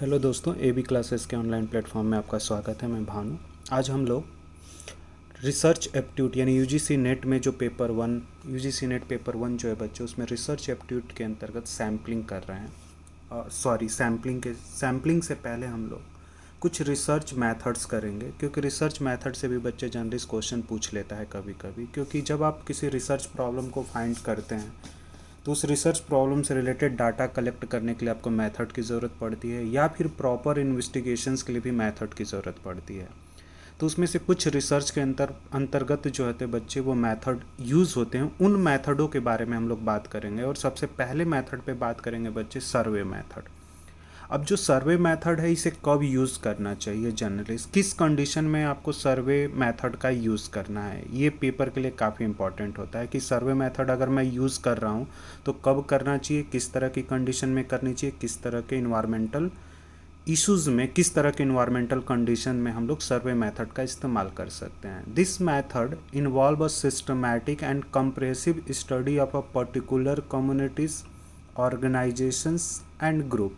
Hello दोस्तों, A B classes के online platform में आपका स्वागत है। मैं भानु। आज हम लोग रिसर्च एप्टीट्यूड यानी यूजीसी नेट में जो यूजीसी नेट पेपर 1 जो है बच्चों, उसमें रिसर्च एप्टीट्यूड के अंतर्गत सैम्पलिंग कर रहे हैं। सैम्पलिंग से पहले हम लोग कुछ रिसर्च मेथड्स करेंगे, क्योंकि रिसर्च मेथड से भी बच्चे जनरली क्वेश्चन पूछ लेता है कभी कभी। क्योंकि जब आप किसी रिसर्च प्रॉब्लम को फाइंड करते हैं तो उस रिसर्च प्रॉब्लम से रिलेटेड डाटा कलेक्ट करने के लिए आपको मेथड की ज़रूरत पड़ती है, या फिर प्रॉपर इन्वेस्टिगेशंस के लिए भी मेथड की ज़रूरत पड़ती है। तो उसमें से कुछ रिसर्च के अंतर्गत जो होते बच्चे वो मेथड यूज़ होते हैं, उन मेथडों के बारे में हम लोग बात करेंगे। और सबसे पहले मेथड पे बात करेंगे बच्चे, सर्वे मेथड। अब जो सर्वे मेथड है, इसे कब यूज़ करना चाहिए, जनरली किस कंडीशन में आपको सर्वे मेथड का यूज़ करना है, ये पेपर के लिए काफ़ी इंपॉर्टेंट होता है कि सर्वे मेथड अगर मैं यूज़ कर रहा हूँ तो कब करना चाहिए, किस तरह की कंडीशन में करनी चाहिए, किस तरह के इन्वायरमेंटल इश्यूज़ में, किस तरह के इन्वायरमेंटल कंडीशन में हम लोग सर्वे मेथड का इस्तेमाल कर सकते हैं। This method involve a systematic and compressive study of a particular communities, organisations and group.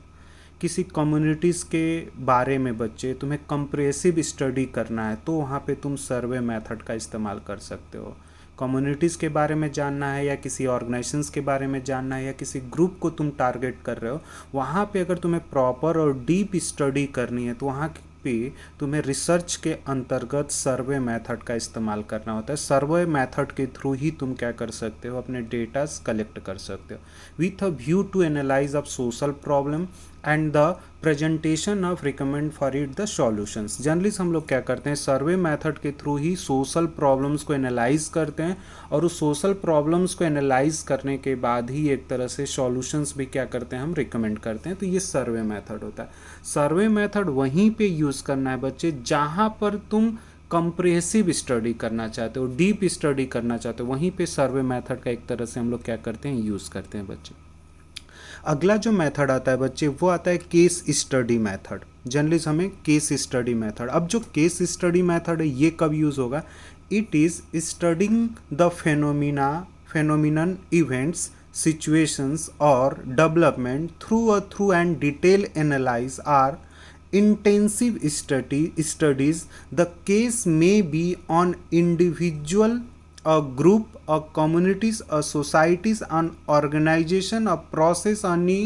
किसी कम्युनिटीज़ के बारे में बच्चे तुम्हें कंप्रेसिव स्टडी करना है तो वहाँ पे तुम सर्वे मेथड का इस्तेमाल कर सकते हो। कम्युनिटीज़ के बारे में जानना है, या किसी ऑर्गेनाइजेशंस के बारे में जानना है, या किसी ग्रुप को तुम टारगेट कर रहे हो, वहाँ पे अगर तुम्हें प्रॉपर और डीप स्टडी करनी है तो वहाँ पे तुम्हें रिसर्च के अंतर्गत सर्वे मेथड का इस्तेमाल करना होता है। सर्वे मेथड के थ्रू ही तुम क्या कर सकते हो, अपने डेटास कलेक्ट कर सकते हो with a view to analyse of social problem and the presentation of recommend for it the solutions. Generally हम लोग क्या करते हैं, सर्वे मेथड के थ्रू ही सोशल प्रॉब्लम्स को एनालाइज करते हैं, और उस सोशल प्रॉब्लम्स को एनालाइज करने के बाद ही एक तरह से सॉल्यूशंस भी क्या करते हैं, हम रिकमेंड करते हैं। तो ये सर्वे मेथड होता है। सर्वे मेथड वहीं पे यूज़ करना है बच्चे जहाँ पर तुम कंप्रेसिव स्टडी करना चाहते हो, डीप स्टडी करना चाहते हो, वहीं पे सर्वे मेथड का एक तरह से हम लोग क्या करते हैं, यूज़ करते हैं बच्चे। अगला जो मेथड आता है बच्चे, वो आता है केस स्टडी मेथड। जनरली हमें केस स्टडी मेथड, अब जो केस स्टडी मेथड है ये कब यूज़ होगा, it is studying the phenomenon events situations or development through and detail analyze are intensive studies. The case may be on individual, a group, a communities, a societies, an organization, a process, any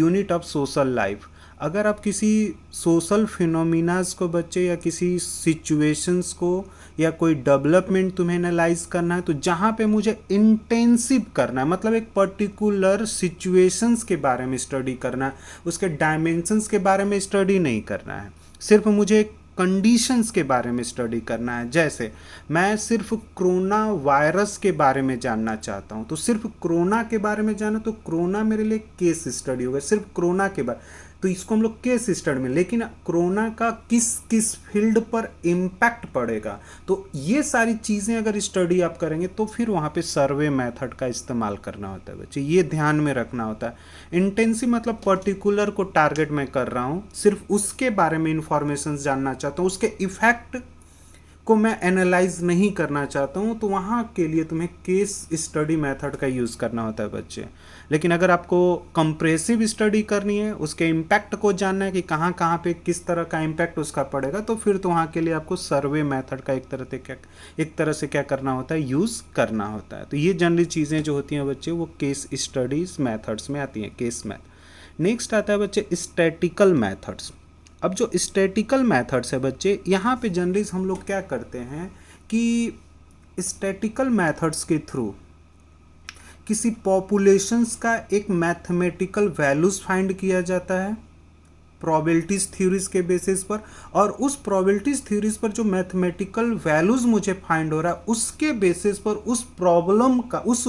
unit of social life. अगर आप किसी social phenomenas को बच्चे, या किसी situations को, या कोई डेवलपमेंट तुम्हें एनालाइज करना है, तो जहाँ पे मुझे इंटेंसिव करना है, मतलब एक पर्टिकुलर सिचुएशंस के बारे में स्टडी करना है, उसके डायमेंशंस के बारे में स्टडी नहीं करना है, सिर्फ मुझे कंडीशंस के बारे में स्टडी करना है। जैसे मैं सिर्फ कोरोना वायरस के बारे में जानना चाहता हूँ, तो सिर्फ कोरोना के बारे में जाना, तो कोरोना मेरे लिए केस स्टडी होगा, सिर्फ कोरोना के बारे, तो इसको हम लोग केस स्टडी में। लेकिन कोरोना का किस किस फील्ड पर इम्पैक्ट पड़ेगा, तो ये सारी चीज़ें अगर स्टडी आप करेंगे तो फिर वहाँ पे सर्वे मेथड का इस्तेमाल करना होता है बच्चे, ये ध्यान में रखना होता है। इंटेंसिव मतलब पर्टिकुलर को टारगेट मैं कर रहा हूँ, सिर्फ उसके बारे में इंफॉर्मेशन जानना चाहता हूँ, उसके इफेक्ट को मैं एनालाइज नहीं करना चाहता हूँ, तो वहाँ के लिए तुम्हें केस स्टडी मेथड का यूज़ करना होता है बच्चे। लेकिन अगर आपको कंप्रेसिव स्टडी करनी है, उसके इम्पैक्ट को जानना है कि कहाँ कहाँ पे किस तरह का इम्पैक्ट उसका पड़ेगा, तो फिर तो वहाँ के लिए आपको सर्वे मेथड का एक तरह से क्या करना होता है, यूज़ करना होता है। तो ये जनरली चीज़ें जो होती हैं बच्चे, वो केस स्टडीज मेथड्स में आती हैं, केस मैथ। नेक्स्ट आता है बच्चे स्टैटिकल मेथड्स। अब जो स्टैटिकल मेथड्स है बच्चे, यहाँ पे जनरली हम लोग क्या करते हैं कि स्टैटिकल मेथड्स के थ्रू किसी पॉपुलेशंस का एक मैथमेटिकल वैल्यूज फाइंड किया जाता है प्रोबेबिलिटीज थ्योरीज के बेसिस पर, और उस प्रोबेबिलिटीज थ्योरीज पर जो मैथमेटिकल वैल्यूज मुझे फाइंड हो रहा है, उसके बेसिस पर उस प्रॉब्लम का, उस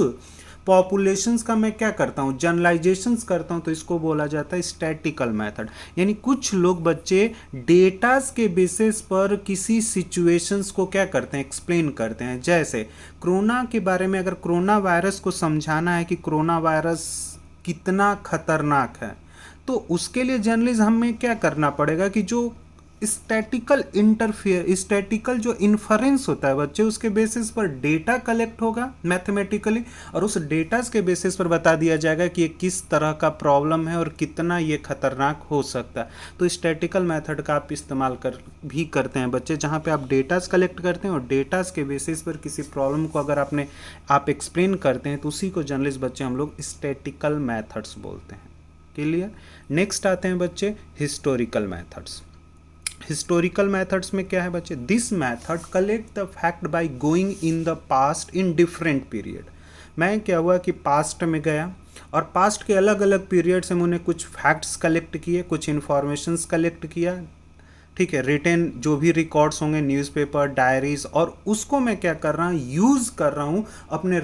पॉपुलेशंस का मैं क्या करता हूँ, जनरलाइजेशंस करता हूँ, तो इसको बोला जाता है स्टैटिकल मेथड। यानी कुछ लोग बच्चे डेटास के बेसिस पर किसी सिचुएशंस को क्या करते हैं, एक्सप्लेन करते हैं। जैसे कोरोना के बारे में, अगर कोरोना वायरस को समझाना है कि कोरोना वायरस कितना खतरनाक है, तो उसके लिए जर्नलिस्ट हमें क्या करना पड़ेगा कि जो स्टैटिकल जो इन्फरेंस होता है बच्चे, उसके बेसिस पर डेटा कलेक्ट होगा मैथमेटिकली, और उस डेटा के बेसिस पर बता दिया जाएगा कि ये किस तरह का प्रॉब्लम है और कितना ये खतरनाक हो सकता है। तो स्टैटिकल मेथड का आप इस्तेमाल भी करते हैं बच्चे, जहाँ पे आप डेटास कलेक्ट करते हैं और डेटास के बेसिस पर किसी प्रॉब्लम को अगर आप एक्सप्लेन करते हैं तो उसी को जनरली बच्चे हम लोग स्टैटिकल मैथड्स बोलते हैं। क्लियर। नेक्स्ट आते हैं बच्चे हिस्टोरिकल मैथड्स। हिस्टोरिकल मेथड्स में क्या है बच्चे, this method collect the fact by going in the past in different period. मैं क्या हुआ कि पास्ट में गया और पास्ट के अलग अलग पीरियड से मैंने कुछ फैक्ट्स कलेक्ट किए, कुछ इन्फॉर्मेशंस कलेक्ट किया, ठीक है, रिटन जो भी रिकॉर्ड्स होंगे, न्यूज़पेपर, डायरीज, और उसको मैं क्या कर रहा हूँ, यूज़ कर रहा हूँ अपने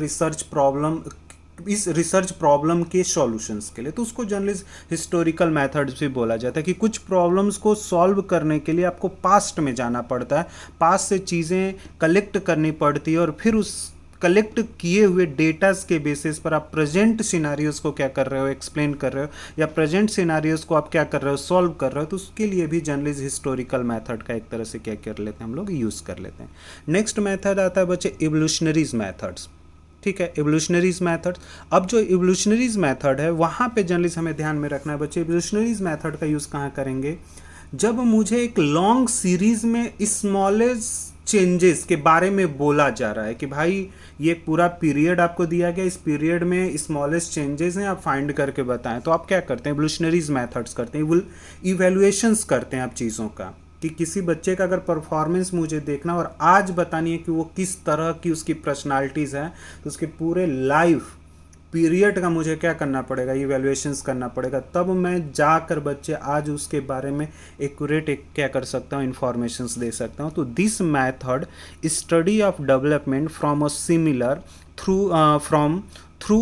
इस रिसर्च प्रॉब्लम के सॉल्यूशंस के लिए। तो उसको जनरली हिस्टोरिकल मेथड्स भी बोला जाता है कि कुछ प्रॉब्लम्स को सॉल्व करने के लिए आपको पास्ट में जाना पड़ता है, पास्ट से चीज़ें कलेक्ट करनी पड़ती है और फिर उस कलेक्ट किए हुए डेटास के बेसिस पर आप प्रेजेंट सिनारियोस को क्या कर रहे हो, एक्सप्लेन कर रहे हो, या प्रेजेंट सिनारियोस को आप क्या कर रहे हो, सॉल्व कर रहे हो। तो उसके लिए भी जनरली हिस्टोरिकल मेथड का एक तरह से क्या कर लेते हैं हम लोग, यूज़ कर लेते हैं। नेक्स्ट मेथड आता है बच्चे इवोल्यूशनरीज मेथड्स। ठीक है, इवोल्यूशनरीज मेथड। अब जो इवोल्यूशनरीज मेथड है वहाँ पे जनरली हमें ध्यान में रखना है बच्चे, इवोल्यूशनरीज मेथड का यूज़ कहाँ करेंगे, जब मुझे एक लॉन्ग सीरीज में स्मॉलेस्ट चेंजेस के बारे में बोला जा रहा है कि भाई ये पूरा पीरियड आपको दिया गया, इस पीरियड में स्मॉलेस्ट चेंजेस हैं, आप फाइंड करके बताएं। तो आप क्या करते हैं, इवोल्यूशनरीज मेथड्स करते हैं, इवैल्यूएशंस करते हैं आप चीज़ों का, कि किसी बच्चे का अगर परफॉर्मेंस मुझे देखना और आज बतानी है कि वो किस तरह की उसकी पर्सनालिटीज़ हैं, तो उसके पूरे लाइफ पीरियड का मुझे क्या करना पड़ेगा, इवैल्यूएशंस करना पड़ेगा। तब मैं जाकर बच्चे आज उसके बारे में एक्यूरेट क्या कर सकता हूँ, इन्फॉर्मेशंस दे सकता हूँ। तो this method study of development from a similar through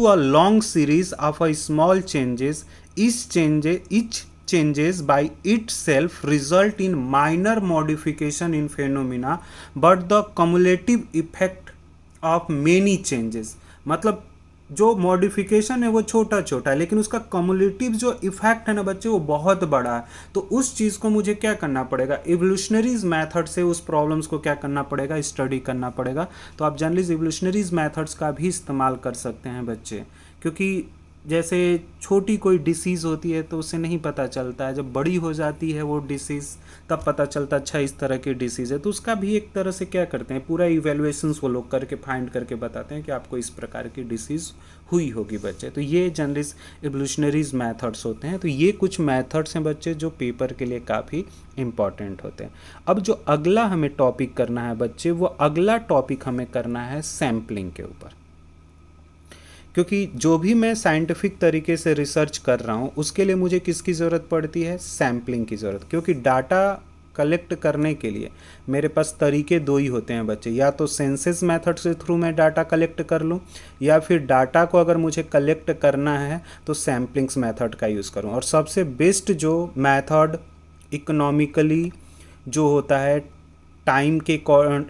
a long series of a small changes, each changes by itself result in minor modification in phenomena but the cumulative effect of many changes। मतलब जो modification है वो छोटा छोटा है लेकिन उसका cumulative जो इफेक्ट है ना बच्चे वो बहुत बड़ा है। तो उस चीज़ को मुझे क्या करना पड़ेगा, इवोल्यूशनरीज मेथड से उस प्रॉब्लम्स को क्या करना पड़ेगा, स्टडी करना पड़ेगा। तो आप जनरली इवोल्यूशनरीज मेथड्स का भी इस्तेमाल कर सकते हैं बच्चे, क्योंकि जैसे छोटी कोई डिसीज़ होती है तो उसे नहीं पता चलता है, जब बड़ी हो जाती है वो डिसीज़ तब पता चलता अच्छा इस तरह की डिसीज़ है। तो उसका भी एक तरह से क्या करते हैं, पूरा इवैल्यूएशंस वो लोग करके फाइंड करके बताते हैं कि आपको इस प्रकार की डिसीज़ हुई होगी बच्चे। तो ये जनरली इवोल्यूशनरीज मेथड्स होते हैं। तो ये कुछ मेथड्स हैं बच्चे जो पेपर के लिए काफ़ी इंपॉर्टेंट होते हैं। अब जो अगला हमें टॉपिक करना है बच्चे, वो अगला टॉपिक हमें करना है सैम्पलिंग के ऊपर, क्योंकि जो भी मैं साइंटिफिक तरीके से रिसर्च कर रहा हूँ उसके लिए मुझे किसकी ज़रूरत पड़ती है, सैम्पलिंग की ज़रूरत। क्योंकि डाटा कलेक्ट करने के लिए मेरे पास तरीके दो ही होते हैं बच्चे, या तो सेंसस मेथड से थ्रू मैं डाटा कलेक्ट कर लूँ, या फिर डाटा को अगर मुझे कलेक्ट करना है तो सैम्पलिंग्स मेथड का यूज़ करूँ। और सबसे बेस्ट जो मेथड इकोनॉमिकली जो होता है, टाइम के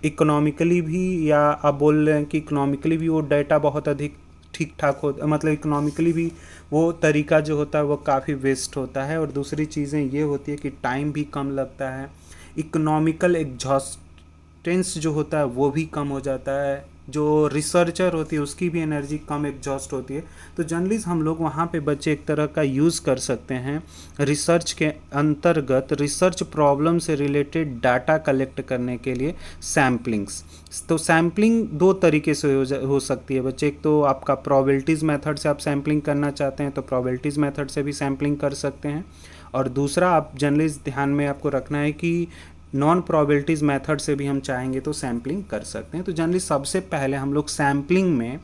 इकोनॉमिकली भी, या आप बोल रहे हैं कि इकोनॉमिकली भी वो डाटा बहुत अधिक ठीक ठाक हो, मतलब इकोनॉमिकली भी वो तरीका जो होता है वो काफ़ी वेस्ट होता है। और दूसरी चीज़ें ये होती है कि टाइम भी कम लगता है, इकोनॉमिकल एग्जॉस्टेंस जो होता है वो भी कम हो जाता है, जो रिसर्चर होती है उसकी भी एनर्जी कम एग्जॉस्ट होती है। तो जनरली हम लोग वहाँ पे बच्चे एक तरह का यूज़ कर सकते हैं रिसर्च के अंतर्गत, रिसर्च प्रॉब्लम से रिलेटेड डाटा कलेक्ट करने के लिए सैम्पलिंग्स। तो सैम्पलिंग दो तरीके से हो सकती है बच्चे, एक तो आपका प्रोबेबिलिटीज़ मेथड से आप सैम्पलिंग करना चाहते हैं तो प्रोबेबिलिटीज़ मेथड से भी सैम्पलिंग कर सकते हैं, और दूसरा आप जनरली ध्यान में आपको रखना है कि नॉन प्रोबेबिलिटीज़ मेथड से भी हम चाहेंगे तो सैम्पलिंग कर सकते हैं। तो जनरली सबसे पहले हम लोग सैम्पलिंग में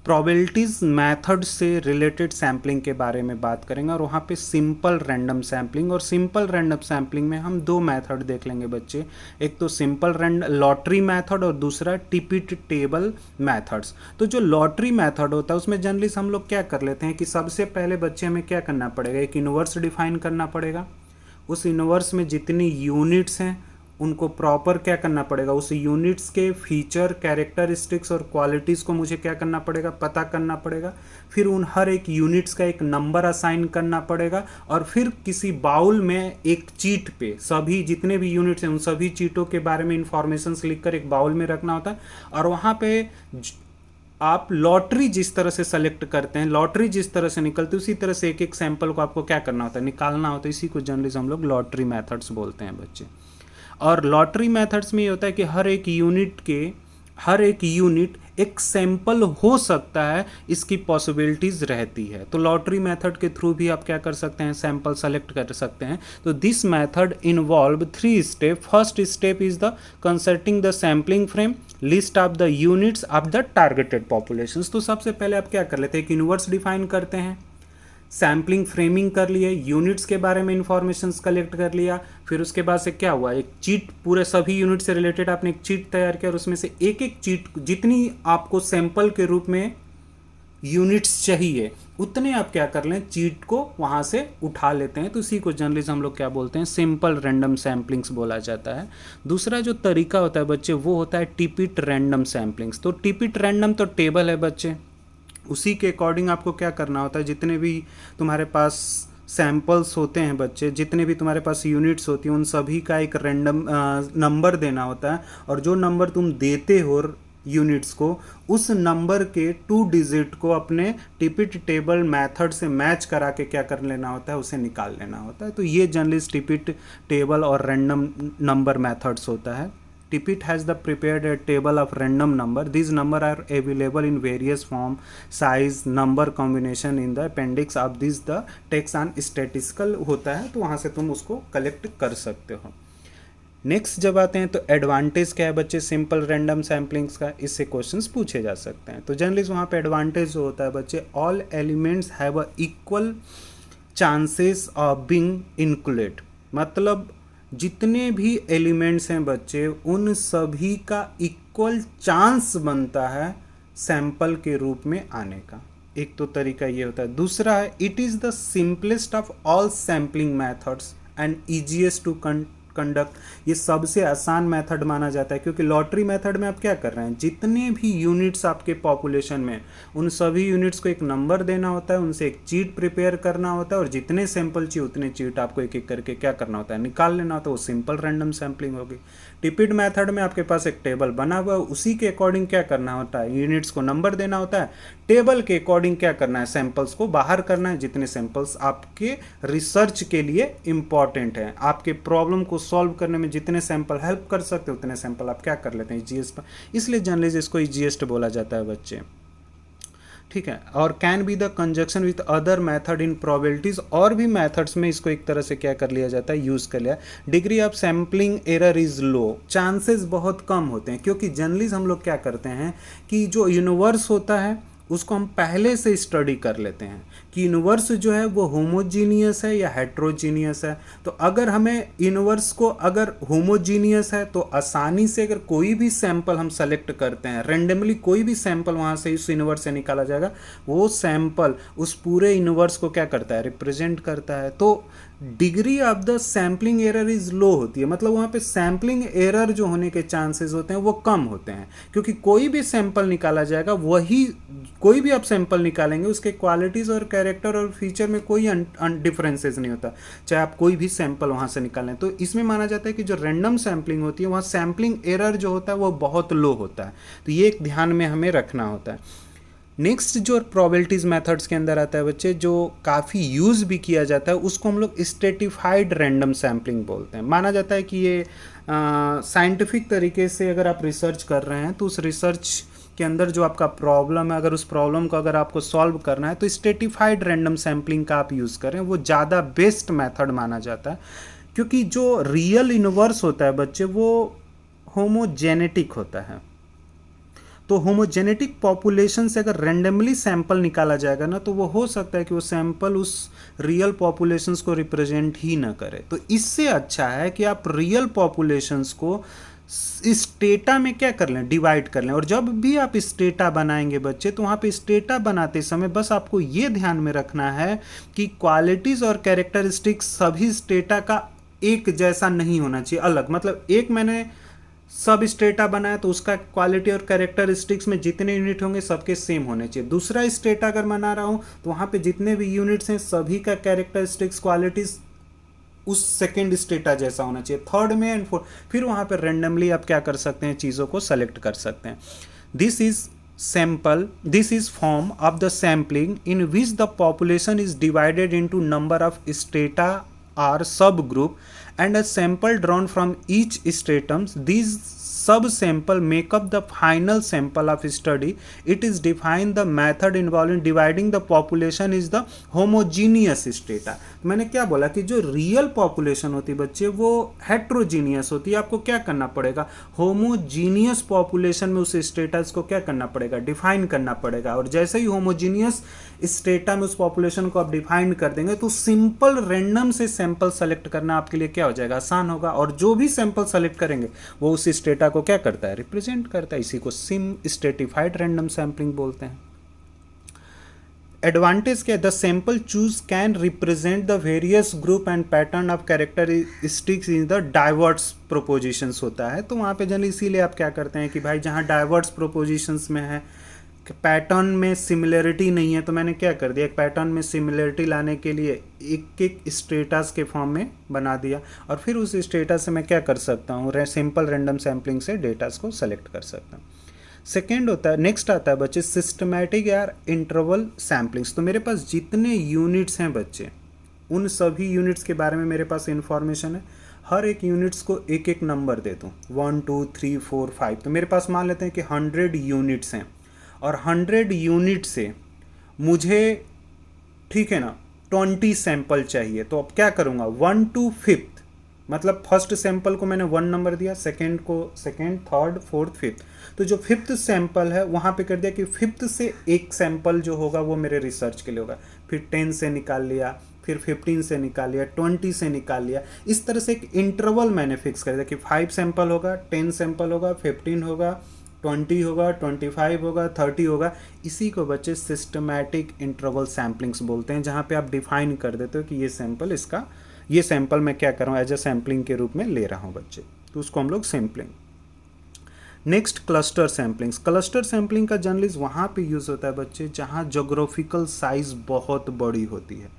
प्रोबेबिलिटीज़ मेथड से रिलेटेड सैम्पलिंग के बारे में बात करेंगे, और वहाँ पे सिंपल रैंडम सैम्पलिंग और सिंपल रैंडम सैम्पलिंग में हम दो मेथड देख लेंगे बच्चे, एक तो सिंपल लॉटरी मेथड और दूसरा टिपिट टेबल मेथड्स। तो जो लॉटरी मेथड होता है उसमें जनरली हम लोग क्या कर लेते हैं कि सबसे पहले बच्चे हमें क्या करना पड़ेगा, एक यूनिवर्स डिफाइन करना पड़ेगा, उस यूनिवर्स में जितनी यूनिट्स हैं उनको प्रॉपर क्या करना पड़ेगा, उस यूनिट्स के फीचर, कैरेक्टरिस्टिक्स और क्वालिटीज़ को मुझे क्या करना पड़ेगा, पता करना पड़ेगा। फिर उन हर एक यूनिट्स का एक नंबर असाइन करना पड़ेगा और फिर किसी बाउल में एक चीट पे सभी जितने भी यूनिट्स हैं उन सभी चीटों के बारे में इंफॉर्मेशन लिखकर एक बाउल में रखना होता है। और वहाँ पे आप लॉटरी जिस तरह से सेलेक्ट करते हैं, लॉटरी जिस तरह से निकलती है, उसी तरह से एक एक सैंपल को आपको क्या करना होता है, निकालना होता है। इसी को जनरली हम लोग लॉटरी मेथड्स बोलते हैं बच्चे। और लॉटरी मेथड्स में ये होता है कि हर एक यूनिट एक सैंपल हो सकता है, इसकी पॉसिबिलिटीज़ रहती है। तो लॉटरी मेथड के थ्रू भी आप क्या कर सकते हैं, सैंपल सेलेक्ट कर सकते हैं। तो this method involve 3 step. First step is the constructing the sampling frame, list of the units of the targeted populations. तो सबसे पहले आप क्या कर लेते हैं, एक यूनिवर्स डिफाइन करते हैं, सैम्पलिंग फ्रेमिंग कर लिए, यूनिट्स के बारे में इंफॉर्मेशन कलेक्ट कर लिया। फिर उसके बाद से क्या हुआ, एक चीट, पूरे सभी यूनिट से रिलेटेड आपने एक चीट तैयार किया और उसमें से एक एक चीट, जितनी आपको सैंपल के रूप में यूनिट्स चाहिए उतने आप क्या कर लें, चीट को वहाँ से उठा लेते हैं। तो इसी को जनरली हम लोग क्या बोलते हैं, सिंपल रैंडम सैम्पलिंग्स बोला जाता है। दूसरा जो तरीका होता है बच्चे वो होता है टिपिट रैंडम सैम्पलिंग्स। तो टिपिट रैंडम तो टेबल है बच्चे, उसी के अकॉर्डिंग आपको क्या करना होता है, जितने भी तुम्हारे पास सैंपल्स होते हैं बच्चे, जितने भी तुम्हारे पास यूनिट्स होती हैं उन सभी का एक रैंडम नंबर देना होता है। और जो नंबर तुम देते हो यूनिट्स को, उस नंबर के 2 डिजिट को अपने टिपिट टेबल मेथड से मैच करा के क्या कर लेना होता है, उसे निकाल लेना होता है। तो ये जनरली टिपिट टेबल और रैंडम नंबर मेथड्स होता है। Tippett has the prepared a table of random number. These number are available in various form, size, number combination in the appendix of this the text on statistical होता है, तो वहाँ से तुम उसको collect कर सकते हो। नेक्स्ट जब आते हैं तो एडवांटेज क्या है बच्चे सिंपल रैंडम सैम्पलिंग्स का, इससे क्वेश्चंस पूछे जा सकते हैं। तो जनरली वहाँ पे एडवांटेज जो होता है बच्चे, all elements have a equal chances of being included. मतलब जितने भी एलिमेंट्स हैं बच्चे उन सभी का इक्वल चांस बनता है सैंपल के रूप में आने का। एक तो तरीका ये होता है। दूसरा है, it is the simplest of all sampling methods and easiest to conduct. ये सबसे आसान मेथड माना जाता है, क्योंकि लॉटरी मेथड में आप क्या कर रहे हैं, जितने भी यूनिट्स आपके पॉपुलेशन में उन सभी यूनिट्स को एक नंबर देना होता है, उनसे एक चीट प्रिपेयर करना होता है और जितने सैंपल चाहिए उतने चीट आपको एक एक करके क्या करना होता है, निकाल लेना होता है। वो सिंपल रैंडम सैम्पलिंग होगी। टिपिट मेथड में आपके पास एक टेबल बना हुआ है, उसी के अकॉर्डिंग क्या करना होता है, यूनिट्स को नंबर देना होता है, टेबल के अकॉर्डिंग क्या करना है, सैंपल्स को बाहर करना है, जितने सैंपल्स आपके रिसर्च के लिए इंपॉर्टेंट हैं, आपके प्रॉब्लम को सॉल्व करने में जितने सैंपल हेल्प कर सकते उतने सैंपल आप क्या कर लेते हैं, ईजीएस पर। इसलिए जनरली इसको ईजीएस्ट बोला जाता है बच्चे, ठीक है। और can be the conjunction with other method in probabilities, और भी मेथड्स में इसको एक तरह से क्या कर लिया जाता है, यूज़ कर लिया। Degree of sampling error is low, chances बहुत कम होते हैं, क्योंकि जनरली हम लोग क्या करते हैं कि जो यूनिवर्स होता है उसको हम पहले से स्टडी कर लेते हैं कि यूनिवर्स जो है वो होमोजीनियस है या हेट्रोजीनियस है। तो अगर हमें यूनिवर्स को अगर होमोजीनियस है तो आसानी से अगर कोई भी सैंपल हम सेलेक्ट करते हैं, रेंडमली कोई भी सैंपल वहाँ से इस यूनिवर्स से निकाला जाएगा, वो सैंपल उस पूरे यूनिवर्स को क्या करता है, रिप्रेजेंट करता है। तो degree of the sampling error is low होती है, मतलब वहाँ पे सैम्पलिंग एरर जो होने के चांसेस होते हैं वो कम होते हैं, क्योंकि कोई भी सैंपल निकाला जाएगा, वही कोई भी आप सैंपल निकालेंगे उसके क्वालिटीज़ और कैरेक्टर और फीचर में कोई डिफरेंसेस नहीं होता, चाहे आप कोई भी सैंपल वहाँ से निकालें। तो इसमें माना जाता है कि जो रैंडम सैम्पलिंग होती है वहाँ सैम्पलिंग एरर जो होता है वो बहुत लो होता है। तो ये एक ध्यान में हमें रखना होता है। नेक्स्ट जो प्रोबेबिलिटीज़ मेथड्स के अंदर आता है बच्चे, जो काफ़ी यूज़ भी किया जाता है, उसको हम लोग स्ट्रेटिफाइड रैंडम सैम्पलिंग बोलते हैं। माना जाता है कि ये साइंटिफिक तरीके से अगर आप रिसर्च कर रहे हैं तो उस रिसर्च के अंदर जो आपका प्रॉब्लम है, अगर उस प्रॉब्लम को अगर आपको सॉल्व करना है तो स्ट्रेटिफाइड रैंडम सैम्पलिंग का आप यूज़ करें, वो ज़्यादा बेस्ट मेथड माना जाता है। क्योंकि जो रियल यूनिवर्स होता है बच्चे वो होमोजेनेटिक होता है, तो होमोजेनेटिक पॉपुलेशन से अगर रैंडमली सैंपल निकाला जाएगा ना तो वो हो सकता है कि वो सैंपल उस रियल पॉपुलेशंस को रिप्रेजेंट ही ना करे। तो इससे अच्छा है कि आप रियल पॉपुलेशंस को इस डेटा में क्या कर लें, डिवाइड कर लें। और जब भी आप इस डेटा बनाएंगे बच्चे तो वहाँ पे इस डेटा बनाते समय बस आपको ये ध्यान में रखना है कि क्वालिटीज़ और कैरेक्टरिस्टिक्स सभी इस डेटा का एक जैसा नहीं होना चाहिए, अलग। मतलब एक मैंने सब स्टेटा बनाया तो उसका क्वालिटी और कैरेक्टरिस्टिक्स में जितने यूनिट होंगे सबके सेम होने चाहिए। दूसरा स्टेटा अगर बना रहा हूँ तो वहाँ पे जितने भी यूनिट्स हैं सभी का कैरेक्टरिस्टिक्स क्वालिटीज उस सेकेंड स्टेटा जैसा होना चाहिए। थर्ड में एंड फोर्थ फिर वहाँ पे रेंडमली आप क्या कर सकते हैं, चीज़ों को सेलेक्ट कर सकते हैं। This is form of the sampling in which the population is divided into number of strata or subgroup and a sample drawn from each stratum. These sub-sample make up the final sample of study. It is defined the method involved in dividing the population is the homogeneous strata. मैंने क्या बोला कि जो real population होती है बच्चे वो heterogeneous होती है। आपको क्या करना पड़ेगा, होमोजीनियस पॉपुलेशन में उस स्टेटस को क्या करना पड़ेगा, डिफाइन करना पड़ेगा। और जैसे ही होमोजीनियस स्टेटा में उस पॉपुलेशन को आप डिफाइन कर देंगे तो सिंपल रैंडम से सैंपल सेलेक्ट करना आपके लिए क्या हो जाएगा, आसान होगा। और जो भी सैंपल सेलेक्ट करेंगे वो उस स्टेटा को क्या करता है, रिप्रेजेंट करता है। इसी को सिम स्टेटिफाइड रैंडम सैम्पलिंग बोलते हैं। एडवांटेज क्या है, the sample choose can represent the various group and pattern of characteristics in the diverse propositions होता है। तो वहाँ पे जनरली इसीलिए आप क्या करते हैं कि भाई जहाँ डाइवर्स प्रोपोजिशंस में है, पैटर्न में सिमिलरिटी नहीं है, तो मैंने क्या कर दिया, एक पैटर्न में सिमिलरिटी लाने के लिए एक एक स्टेटस के फॉर्म में बना दिया और फिर उस स्टेटस से मैं क्या कर सकता हूँ, सिंपल रैंडम सैम्पलिंग से डेटास को सेलेक्ट कर सकता हूँ। सेकेंड होता है, नेक्स्ट आता है बच्चे सिस्टमैटिक या इंटरवल सैम्पलिंग्स। तो मेरे पास जितने यूनिट्स हैं बच्चे उन सभी यूनिट्स के बारे में मेरे पास इंफॉर्मेशन है। हर एक यूनिट्स को एक एक नंबर दे दूँ, 1 2 3 4 5। तो मेरे पास मान लेते हैं कि 100 यूनिट्स हैं और 100 यूनिट से मुझे, ठीक है ना, 20 सैंपल चाहिए। तो अब क्या करूँगा, 1 to 5th, मतलब फर्स्ट सैंपल को मैंने 1 नंबर दिया, सेकंड को सेकंड, थर्ड, फोर्थ, फिफ्थ। तो जो 5th सैंपल है वहाँ पे कर दिया कि 5th से एक सैंपल जो होगा वो मेरे रिसर्च के लिए होगा। फिर 10 से निकाल लिया, फिर 15 से निकाल लिया, 20 से निकाल लिया। इस तरह से एक इंटरवल मैंने फिक्स कर दिया कि 5 सैंपल होगा, 10 सैंपल होगा, 15 होगा, 20 होगा, 25 होगा, 30 होगा। इसी को बच्चे सिस्टमैटिक इंटरवल सैम्पलिंग्स बोलते हैं, जहाँ पे आप डिफाइन कर देते हो कि ये सैंपल मैं क्या कर रहा हूँ, एज ए सैम्पलिंग के रूप में ले रहा हूँ बच्चे। तो उसको हम लोग sampling. Next cluster samplings. Cluster sampling का जनरली वहाँ पे यूज़ होता है बच्चे जहाँ जोग्राफिकल साइज़ बहुत बड़ी होती है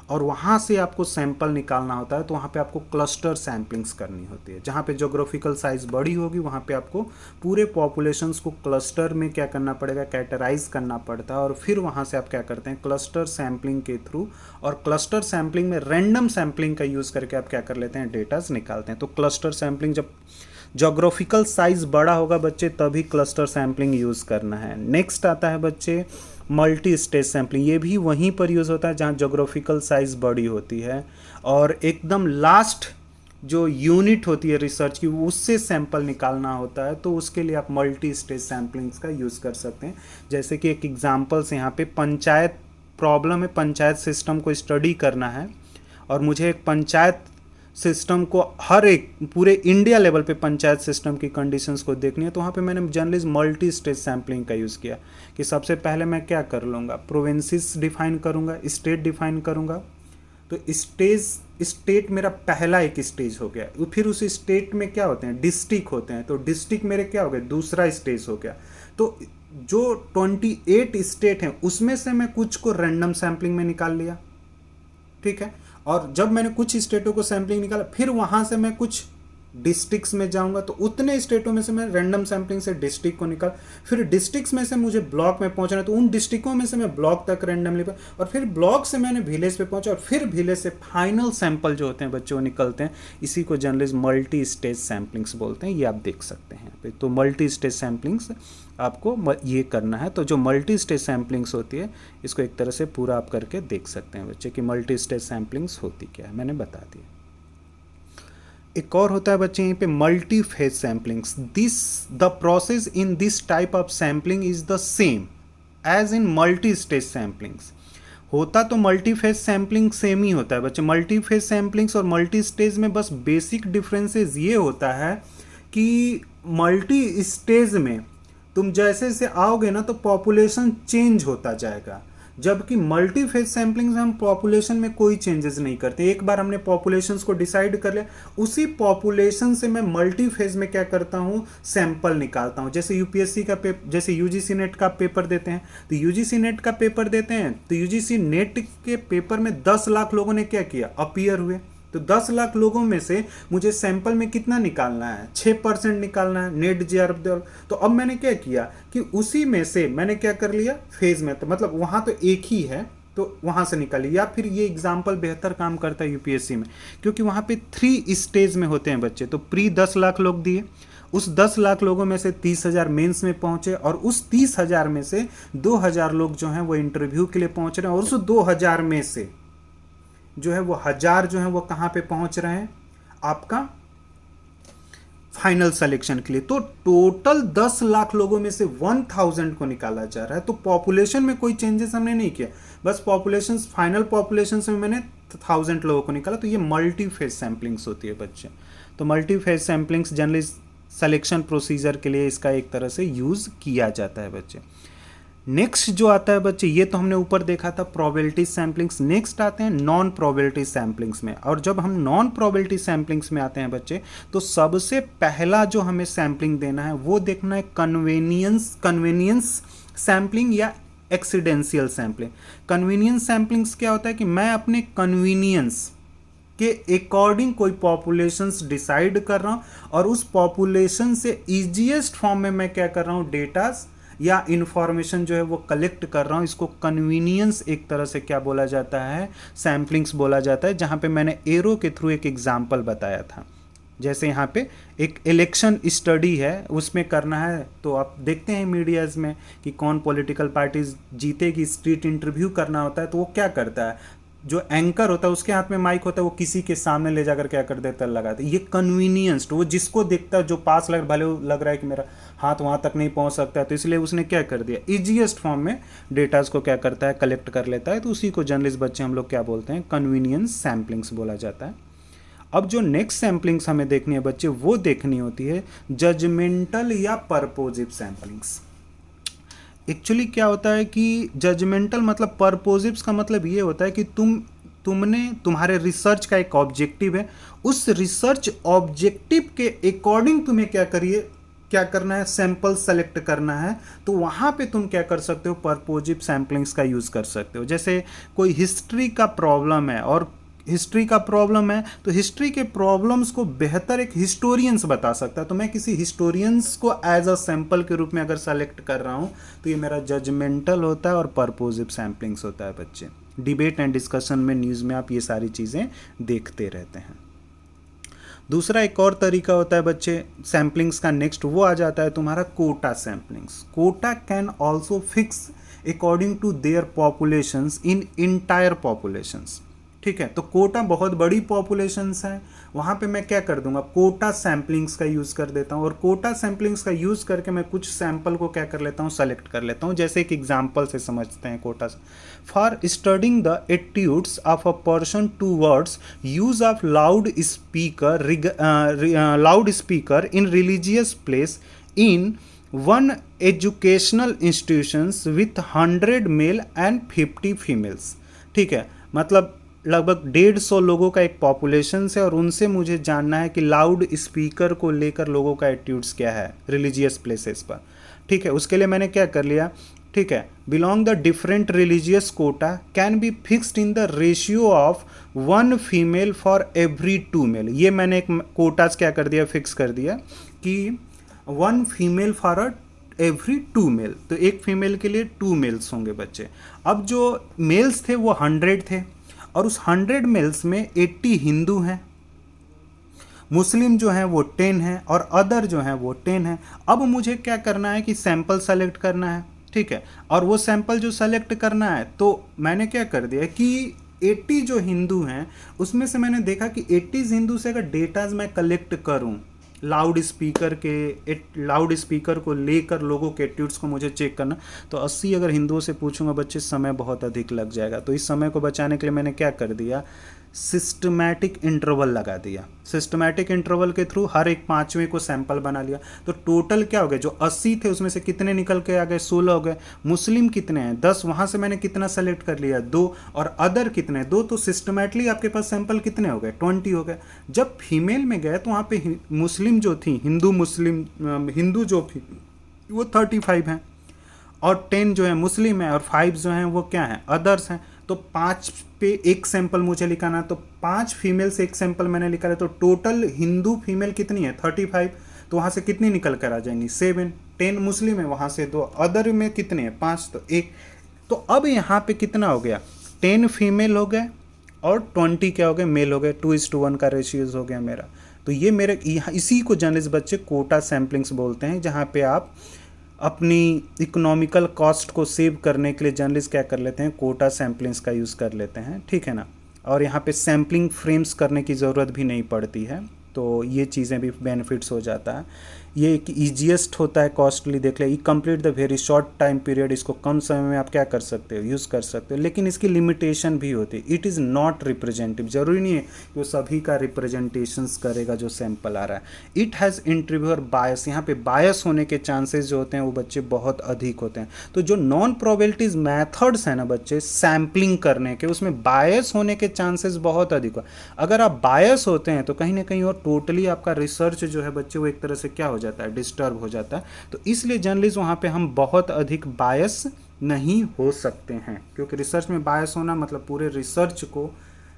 और वहाँ से आपको सैंपल निकालना होता है। तो वहाँ पे आपको क्लस्टर सैम्पलिंग्स करनी होती है। जहाँ पे जोग्राफिकल साइज़ बड़ी होगी वहाँ पे आपको पूरे पॉपुलेशंस को क्लस्टर में क्या करना पड़ेगा, कैटेगराइज करना पड़ता है। और फिर वहाँ से आप क्या करते हैं, क्लस्टर सैम्पलिंग के थ्रू, और क्लस्टर सैम्पलिंग में रैंडम सैम्पलिंग का यूज़ करके आप क्या कर लेते हैं, डेटाज निकालते हैं। तो क्लस्टर सैम्पलिंग, जब जोग्राफिकल साइज़ बड़ा होगा बच्चे तभी क्लस्टर सैम्पलिंग यूज़ करना है। नेक्स्ट आता है बच्चे मल्टी स्टेज सैम्पलिंग। ये भी वहीं पर यूज़ होता है जहाँ जोग्राफिकल साइज़ बड़ी होती है और एकदम लास्ट जो यूनिट होती है रिसर्च की उससे सैंपल निकालना होता है। तो उसके लिए आप मल्टी स्टेज सैम्पलिंग्स का यूज़ कर सकते हैं। जैसे कि एक एग्जांपल्स यहाँ पे पंचायत प्रॉब्लम है, पंचायत सिस्टम को स्टडी करना है और मुझे एक पंचायत सिस्टम को हर एक पूरे इंडिया लेवल पे पंचायत सिस्टम की कंडीशंस को देखनी है। तो वहाँ पे मैंने जनरली मल्टी स्टेज सैम्पलिंग का यूज़ किया कि सबसे पहले मैं क्या कर लूँगा, प्रोविंसेस डिफाइन करूँगा, स्टेट डिफाइन करूँगा। तो स्टेट मेरा पहला एक स्टेज हो गया। फिर उस स्टेट में क्या होते हैं, डिस्ट्रिक्ट होते हैं। तो डिस्ट्रिक्ट मेरे क्या हो गए, दूसरा स्टेज हो गया। तो जो 28 स्टेट हैं उसमें से मैं कुछ को रैंडम सैम्पलिंग में निकाल लिया, ठीक है। और जब मैंने कुछ स्टेटों को सैम्पलिंग निकाला फिर वहाँ से मैं कुछ डिस्ट्रिक्ट्स में जाऊंगा। तो उतने स्टेटों में से मैं रैंडम सैम्पलिंग से डिस्ट्रिक्ट को निकाल, फिर डिस्ट्रिक्ट्स में से मुझे ब्लॉक में पहुंचना है तो उन डिस्ट्रिक्टों में से मैं ब्लॉक तक रैंडमली, और फिर ब्लॉक से मैंने विलेज पे पहुंचा और फिर विलेज से फाइनल सैंपल जो होते हैं बच्चों निकलते हैं। इसी को जनरली मल्टी स्टेज सैम्पलिंग्स बोलते हैं। ये आप देख सकते हैं यहाँ पे। तो मल्टी स्टेज सैम्पलिंग्स आपको ये करना है। तो जो मल्टी स्टेज सैम्पलिंग्स होती है इसको एक तरह से पूरा आप करके देख सकते हैं बच्चे कि मल्टी स्टेज सैम्पलिंग्स होती क्या है, मैंने बता दिया। एक और होता है बच्चे यहाँ पे multi phase samplings. The process in this type of sampling is the same as in multi stage samplings. होता तो मल्टी फेज सैम्पलिंग सेम ही होता है बच्चे। मल्टी फेज सैम्पलिंग्स और मल्टी स्टेज में बस बेसिक डिफरेंसेस ये होता है कि मल्टी स्टेज में तुम जैसे जैसे आओगे ना तो पॉपुलेशन चेंज होता जाएगा। जबकि मल्टी फेज सैम्पलिंग से हम पॉपुलेशन में कोई चेंजेस नहीं करते। एक बार हमने पॉपुलेशंस को डिसाइड कर लिया, उसी पॉपुलेशन से मैं मल्टी फेज में क्या करता हूँ, सैंपल निकालता हूँ। जैसे यूपीएससी का जैसे यूजीसी नेट का पेपर देते हैं, तो यूजीसी नेट का पेपर देते हैं, तो यूजीसी नेट के पेपर में 10 लाख लोगों ने क्या किया, अपीयर हुए। तो 10 लाख लोगों में से मुझे सैंपल में कितना निकालना है, 6% निकालना है नेट जीआरएफ। तो अब मैंने क्या किया कि उसी में से मैंने क्या कर लिया, फेज में, तो मतलब वहां तो एक ही है तो वहां से निकालिए। या फिर ये एग्जाम्पल बेहतर काम करता है यूपीएससी में, क्योंकि वहां पे 3 स्टेज में होते हैं बच्चे। तो प्री 10 लाख लोग दिए, उस 10 लाख लोगों में से 30,000 मेंस में पहुंचे, और उस 30,000 में से 2,000 लोग जो हैं वो इंटरव्यू के लिए पहुंच रहे हैं, और उस 2,000 में से जो है वो 1,000 जो है वो कहां पे पहुंच रहे हैं, आपका फाइनल सिलेक्शन के लिए। तो टोटल 10 लाख लोगों में से 1,000 को निकाला जा रहा है। तो पॉपुलेशन में कोई चेंजेस हमने नहीं किया, बस पॉपुलेशन, फाइनल पॉपुलेशन से मैंने 1,000 लोगों को निकाला। तो ये मल्टी फेज सैम्पलिंग्स होती है बच्चे। तो multi phase samplings generally selection procedure के लिए इसका एक तरह से यूज किया जाता है बच्चे। नेक्स्ट जो आता है बच्चे, ये तो हमने ऊपर देखा था प्रोबेबिलिटी सैम्पलिंग्स। नेक्स्ट आते हैं नॉन प्रोबेबिलिटी सैम्पलिंग्स में। और जब हम नॉन प्रोबेबिलिटी सैम्पलिंग्स में आते हैं बच्चे, तो सबसे पहला जो हमें सैम्पलिंग देना है वो देखना है कन्वीनियंस सैम्पलिंग या एक्सीडेंशियल सैम्पलिंग। कन्वीनियंस सैम्पलिंग्स क्या होता है कि मैं अपने कन्वीनियंस के अकॉर्डिंग कोई पॉपुलेशंस डिसाइड कर रहा हूँ, और उस पॉपुलेशन से ईजीएस्ट फॉर्म में मैं क्या कर रहा हूँ, डेटास या इंफॉर्मेशन जो है वो कलेक्ट कर रहा हूँ। इसको कन्वीनियंस एक तरह से क्या बोला जाता है, सैम्पलिंग्स बोला जाता है। जहाँ पे मैंने एरो के थ्रू एक एग्जाम्पल बताया था। जैसे यहाँ पे एक इलेक्शन स्टडी है, उसमें करना है, तो आप देखते हैं मीडियाज़ में कि कौन पॉलिटिकल पार्टीज जीतेगी, स्ट्रीट इंटरव्यू करना होता है, तो वो क्या करता है, जो एंकर होता है उसके हाथ में माइक होता है, वो किसी के सामने ले जाकर क्या कर देता है, लगाता है। ये कन्वीनियंस, तो वो जिसको देखता है, जो पास भले लग रहा है कि मेरा हाथ वहाँ तक नहीं पहुँच सकता है, तो इसलिए उसने क्या कर दिया, ईजीएस्ट फॉर्म में डेटाज को क्या करता है, कलेक्ट कर लेता है। तो उसी को जर्नलिस्ट बच्चे हम लोग क्या बोलते हैं, कन्वीनियंस सैम्पलिंग्स बोला जाता है। अब जो नेक्स्ट सैम्पलिंग्स हमें देखनी है बच्चे, वो देखनी होती है जजमेंटल या परपोजिव सैम्पलिंग्स। एक्चुअली क्या होता है कि जजमेंटल मतलब, परपोजिव्स का मतलब ये होता है कि तुम्हारे रिसर्च का एक ऑब्जेक्टिव है, उस रिसर्च ऑब्जेक्टिव के अकॉर्डिंग तुम्हें क्या करना है, सैंपल सेलेक्ट करना है। तो वहाँ पे तुम क्या कर सकते हो, परपोजिव सैम्पलिंग्स का यूज़ कर सकते हो। जैसे कोई हिस्ट्री का प्रॉब्लम है, और हिस्ट्री का प्रॉब्लम है, तो हिस्ट्री के प्रॉब्लम्स को बेहतर एक हिस्टोरियंस बता सकता है। तो मैं किसी हिस्टोरियंस को एज अ सैंपल के रूप में अगर सेलेक्ट कर रहा हूँ, तो ये मेरा जजमेंटल होता है और परपोजिव सैम्पलिंग्स होता है बच्चे। डिबेट एंड डिस्कशन में, न्यूज़ में आप ये सारी चीज़ें देखते रहते हैं। दूसरा एक और तरीका होता है बच्चे सैम्पलिंग्स का, नेक्स्ट वो आ जाता है तुम्हारा quota samplings. Quota can also fix according to their populations in entire populations. ठीक है, तो कोटा बहुत बड़ी पॉपुलेशंस हैं, वहाँ पे मैं क्या कर दूंगा, कोटा सैम्पलिंग्स का यूज़ कर देता हूँ। और कोटा सैम्पलिंग्स का यूज़ करके मैं कुछ सैंपल को क्या कर लेता हूँ, सेलेक्ट कर लेता हूँ। जैसे एक एग्जांपल से समझते हैं quota. For studying the attitudes of a person towards use of loud speaker in religious place in one educational institutions with 100 male and 50 females. ठीक है, मतलब लगभग 150 लोगों का एक पॉपुलेशन है, और उनसे मुझे जानना है कि लाउड स्पीकर को लेकर लोगों का एटीट्यूड्स क्या है रिलीजियस प्लेसेस पर। ठीक है, उसके लिए मैंने क्या कर लिया, ठीक है, belong the different religious quota can be fixed in the ratio of 1 female for every 2 male. ये मैंने एक कोटास क्या कर दिया, फिक्स कर दिया कि 1 फीमेल फॉर एवरी 2 मेल, तो एक फीमेल के लिए 2 मेल्स होंगे बच्चे। अब जो मेल्स थे वो 100 थे, और उस 100 मेल्स में 80 हिंदू हैं, मुस्लिम जो हैं वो 10 हैं, और अदर जो हैं वो 10 हैं। अब मुझे क्या करना है कि सैंपल सेलेक्ट करना है। ठीक है, और वो सैंपल जो सेलेक्ट करना है, तो मैंने क्या कर दिया कि 80 जो हिंदू हैं उसमें से मैंने देखा कि 80 हिंदू से अगर डेटाज मैं कलेक्ट करूं, लाउड स्पीकर को लेकर लोगों के एटीट्यूड्स को मुझे चेक करना, तो 80 अगर हिंदुओं से पूछूंगा बच्चे, समय बहुत अधिक लग जाएगा। तो इस समय को बचाने के लिए मैंने क्या कर दिया, सिस्टमैटिक इंटरवल लगा दिया। सिस्टमैटिक इंटरवल के थ्रू हर एक पाँचवें को सैंपल बना लिया। तो टोटल क्या हो गया, जो 80 थे उसमें से कितने निकल के आ गए, 16 हो गए। मुस्लिम कितने हैं, 10, वहाँ से मैंने कितना सेलेक्ट कर लिया, 2। और अदर कितने, 2। तो सिस्टमैटिकली आपके पास सैंपल कितने हो गए, 20 हो गए। जब फीमेल में गए तो वहाँ पे मुस्लिम जो थी, हिंदू जो थी वो 35 हैं, और 10 जो है मुस्लिम है, और 5 जो हैं वो क्या हैं, अदर्स हैं। तो 5 पे एक सैंपल मुझे लिखाना, तो 5 फीमेल से एक सैंपल मैंने निकाला, तो टोटल हिंदू फीमेल कितनी है, 35। तो वहाँ से कितनी निकल कर आ जाएंगी, 7। 10 मुस्लिम है, वहाँ से 2, अदर में कितने हैं, 5, तो 1। तो अब यहाँ पे कितना हो गया, 10 फीमेल हो गए और 20 क्या हो गए, मेल हो गए। 2:1 का रेशियोज हो गया मेरा। तो ये मेरे इसी को जर्नलिस्ट बच्चे कोटा सैम्पलिंग्स बोलते हैं, जहाँ पे आप अपनी इकोनॉमिकल कॉस्ट को सेव करने के लिए जर्नलिस्ट क्या कर लेते हैं, कोटा सैम्पलिंग्स का यूज़ कर लेते हैं, ठीक है ना। और यहाँ पे सैम्पलिंग फ्रेम्स करने की ज़रूरत भी नहीं पड़ती है, तो ये चीज़ें भी बेनिफिट्स हो जाता है। ये एक ईजीएस्ट होता है कॉस्टली, देख ले, complete the very short time period. इसको कम समय में आप क्या कर सकते हो, यूज़ कर सकते हो। लेकिन इसकी लिमिटेशन भी होती है, इट इज़ नॉट रिप्रेजेंटेटिव। जरूरी नहीं है कि वो सभी का रिप्रेजेंटेशंस करेगा जो सैंपल आ रहा है। इट हैज़ इंटरव्यूअर बायस, यहाँ पे बायस होने के चांसेस जो होते हैं वो बच्चे बहुत अधिक होते हैं। तो जो नॉन प्रोबेबिलिटीज मैथड्स हैं ना बच्चे सैम्पलिंग करने के, उसमें बायस होने के चांसेस बहुत अधिक हो। अगर आप बायस होते हैं तो कहीं ना कहीं और टोटली आपका रिसर्च जो है बच्चे वो एक तरह से क्या हो जाता है, डिस्टर्ब हो जाता है। तो इसलिए जर्नलिस्ट वहाँ पे हम बहुत अधिक बायस नहीं हो सकते हैं, क्योंकि रिसर्च में बायस होना मतलब पूरे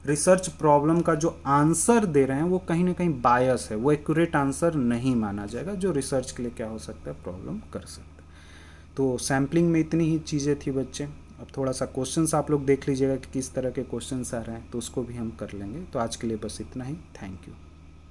रिसर्च प्रॉब्लम का जो आंसर दे रहे हैं वो कहीं ना कहीं बायस है, वो एक्यूरेट आंसर नहीं माना जाएगा, जो रिसर्च के लिए क्या हो सकता है, प्रॉब्लम कर सकता है। तो सैम्पलिंग में इतनी ही चीज़ें थी बच्चे। अब थोड़ा सा क्वेश्चंस आप लोग देख लीजिएगा कि किस तरह के क्वेश्चंस आ रहे हैं, तो उसको भी हम कर लेंगे। तो आज के लिए बस इतना ही, थैंक यू।